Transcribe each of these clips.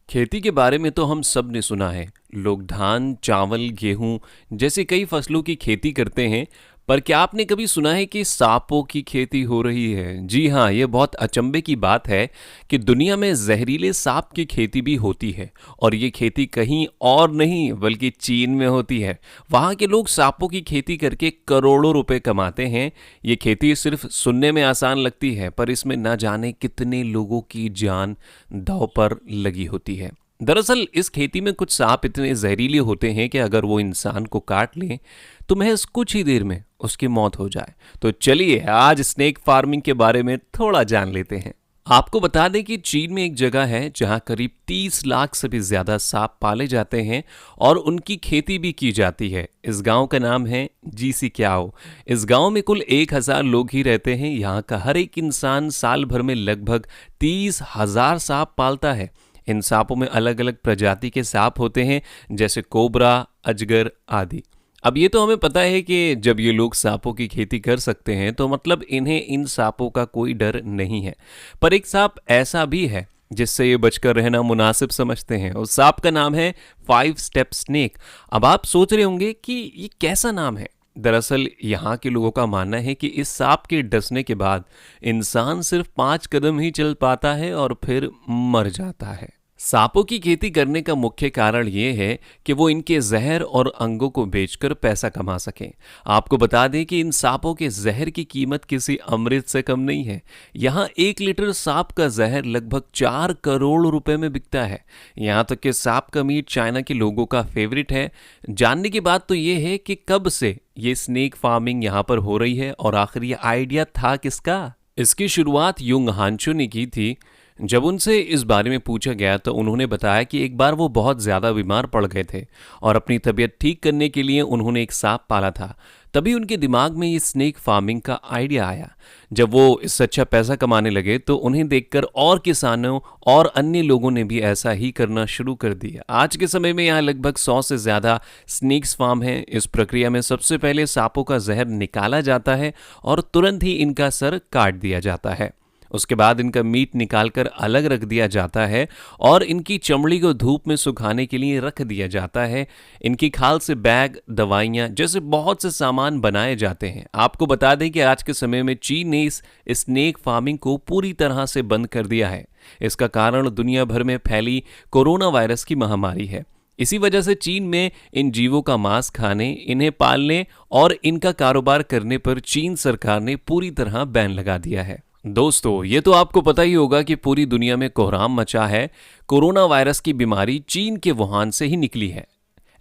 खेती के बारे में तो हम सब ने सुना है। लोग धान, चावल, गेहूं जैसे कई फसलों की खेती करते हैं। पर क्या आपने कभी सुना है कि सांपों की खेती हो रही है? जी हाँ, ये बहुत अचंभे की बात है कि दुनिया में जहरीले सांप की खेती भी होती है। और ये खेती कहीं और नहीं बल्कि चीन में होती है। वहाँ के लोग सांपों की खेती करके करोड़ों रुपए कमाते हैं। ये खेती सिर्फ सुनने में आसान लगती है, पर इसमें न जाने कितने लोगों की जान दांव पर लगी होती है। दरअसल इस खेती में कुछ सांप इतने जहरीले होते हैं कि अगर वो इंसान को काट लें तो महज कुछ ही देर में उसकी मौत हो जाए। तो चलिए आज स्नेक फार्मिंग के बारे में थोड़ा जान लेते हैं। आपको बता दें कि चीन में एक जगह है जहां करीब 30 लाख से भी ज्यादा सांप पाले जाते हैं और उनकी खेती भी की जाती है। इस गांव का नाम है जीसी क्याओ। इस गांव में कुल 1,000 लोग ही रहते हैं। यहाँ का हर एक इंसान साल भर में लगभग 30,000 सांप पालता है। इन सांपों में अलग अलग प्रजाति के सांप होते हैं, जैसे कोबरा, अजगर आदि। अब ये तो हमें पता है कि जब ये लोग सांपों की खेती कर सकते हैं तो मतलब इन्हें इन सांपों का कोई डर नहीं है। पर एक सांप ऐसा भी है जिससे ये बचकर रहना मुनासिब समझते हैं। उस सांप का नाम है 5 स्टेप स्नेक। अब आप सोच रहे होंगे कि ये कैसा नाम है। दरअसल यहाँ के लोगों का मानना है कि इस सांप के डसने के बाद इंसान सिर्फ 5 कदम ही चल पाता है और फिर मर जाता है। सांपों की खेती करने का मुख्य कारण ये है कि वो इनके जहर और अंगों को बेचकर पैसा कमा सकें। आपको बता दें कि इन सांपों के जहर की कीमत किसी अमृत से कम नहीं है। यहाँ 1 लीटर सांप का जहर लगभग 4 करोड़ रुपए में बिकता है। यहाँ तक कि सांप का मीट चाइना के लोगों का फेवरेट है। जानने की बात तो ये है कि कब से ये स्नेक फार्मिंग यहाँ पर हो रही है और आखिर ये आइडिया था किसका। इसकी शुरुआत युंग हांचो ने की थी। जब उनसे इस बारे में पूछा गया तो उन्होंने बताया कि एक बार वो बहुत ज़्यादा बीमार पड़ गए थे और अपनी तबीयत ठीक करने के लिए उन्होंने एक सांप पाला था। तभी उनके दिमाग में ये स्नेक फार्मिंग का आइडिया आया। जब वो इससे अच्छा पैसा कमाने लगे तो उन्हें देखकर और किसानों और अन्य लोगों ने भी ऐसा ही करना शुरू कर दिया। आज के समय में यहाँ लगभग 100 से ज़्यादा स्नेक्स फार्म हैं। इस प्रक्रिया में सबसे पहले सांपों का जहर निकाला जाता है और तुरंत ही इनका सर काट दिया जाता है। उसके बाद इनका मीट निकालकर अलग रख दिया जाता है और इनकी चमड़ी को धूप में सुखाने के लिए रख दिया जाता है। इनकी खाल से बैग, दवाइयाँ जैसे बहुत से सामान बनाए जाते हैं। आपको बता दें कि आज के समय में चीन ने इस स्नेक फार्मिंग को पूरी तरह से बंद कर दिया है। इसका कारण दुनिया भर में फैली कोरोना वायरस की महामारी है। इसी वजह से चीन में इन जीवों का मांस खाने, इन्हें पालने और इनका कारोबार करने पर चीन सरकार ने पूरी तरह बैन लगा दिया है। दोस्तों, ये तो आपको पता ही होगा कि पूरी दुनिया में कोहराम मचा है। कोरोना वायरस की बीमारी चीन के वुहान से ही निकली है।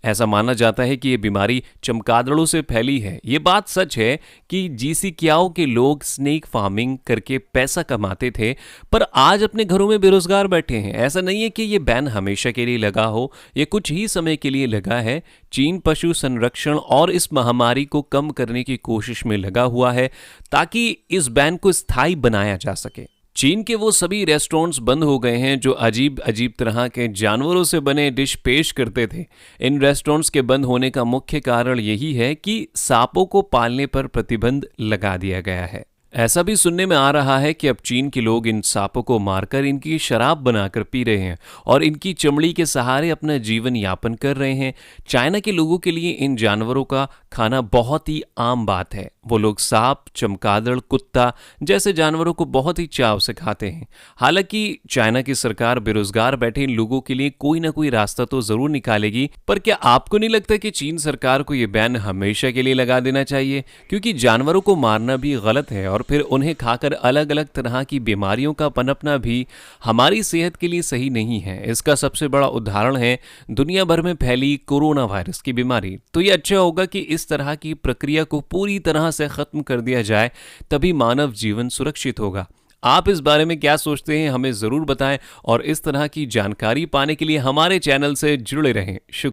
ऐसा माना जाता है कि ये बीमारी चमगादड़ों से फैली है। ये बात सच है कि जीसी क्याओ के लोग स्नेक फार्मिंग करके पैसा कमाते थे, पर आज अपने घरों में बेरोजगार बैठे हैं। ऐसा नहीं है कि ये बैन हमेशा के लिए लगा हो, ये कुछ ही समय के लिए लगा है। चीन पशु संरक्षण और इस महामारी को कम करने की कोशिश में लगा हुआ है ताकि इस बैन को स्थायी बनाया जा सके। चीन के वो सभी रेस्टोरेंट्स बंद हो गए हैं जो अजीब अजीब तरह के जानवरों से बने डिश पेश करते थे। इन रेस्टोरेंट्स के बंद होने का मुख्य कारण यही है कि सांपों को पालने पर प्रतिबंध लगा दिया गया है। ऐसा भी सुनने में आ रहा है कि अब चीन के लोग इन सांपों को मारकर इनकी शराब बनाकर पी रहे हैं और इनकी चमड़ी के सहारे अपना जीवन यापन कर रहे हैं। चाइना के लोगों के लिए इन जानवरों का खाना बहुत ही आम बात है। वो लोग सांप, चमगादड़, कुत्ता जैसे जानवरों को बहुत ही चाव से खाते हैं। हालांकि चाइना की सरकार बेरोजगार बैठे इन लोगों के लिए कोई ना कोई रास्ता तो जरूर निकालेगी। पर क्या आपको नहीं लगता कि चीन सरकार को ये बैन हमेशा के लिए लगा देना चाहिए? क्योंकि जानवरों को मारना भी गलत है और फिर उन्हें खाकर अलग अलग तरह की बीमारियों का पनपना भी हमारी सेहत के लिए सही नहीं है। इसका सबसे बड़ा उदाहरण है दुनिया भर में फैली कोरोना वायरस की बीमारी। तो ये अच्छा होगा कि इस तरह की प्रक्रिया को पूरी तरह से खत्म कर दिया जाए, तभी मानव जीवन सुरक्षित होगा। आप इस बारे में क्या सोचते हैं, हमें जरूर बताएं और इस तरह की जानकारी पाने के लिए हमारे चैनल से जुड़े रहें। शुक्रिया।